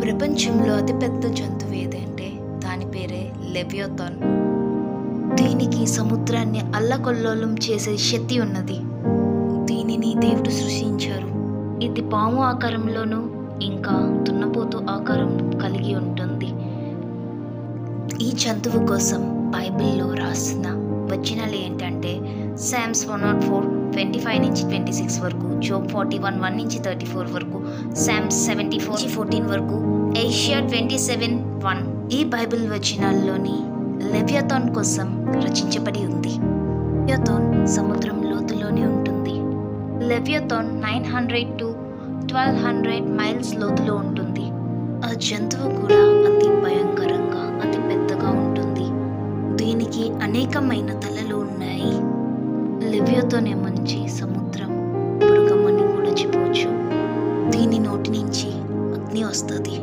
ప్రపంచంలో అతిపెద్ద జంతువు ఏదంటే దాని పేరే లెవియథాన్. దీనికి సముద్రాన్ని అల్లకల్లోలం చేసే శక్తి ఉన్నది. దీనిని దేవుడు సృష్టించారు. ఇది పాము ఆకారంలోనూ ఇంకా దున్నపోతు ఆకారం కలిగి ఉంటుంది. ఈ జంతువు కోసం బైబిల్లో రాసిన వచనాలు ఏంటంటే సామ్స్ 104:25-26 వరకు, జోబ్ 41:1-34 వరకు, సామ్స్ 74:14 వరకు, ఏషియా 27:1. ఈ బైబిల్ వచనాల్లోని లెవియథాన్ కోసం రచించబడి ఉంది. లెవియథాన్ సముద్రం లోతులోనే ఉంటుంది. లెవియథాన్ 900 to 1200 మైల్స్ లోతులో ఉంటుంది. ఆ జంతువు కూడా అతి భయంకరంగా అతి పెద్దగా ఉంటుంది. దీనికి అనేకమైన తలలు ఉన్నాయి. లెవియథాన్ ఏమొంచి సముద్రం మృగమని కూడా చెప్పవచ్చు. దీని నోటి నుంచి అగ్ని వస్తుంది.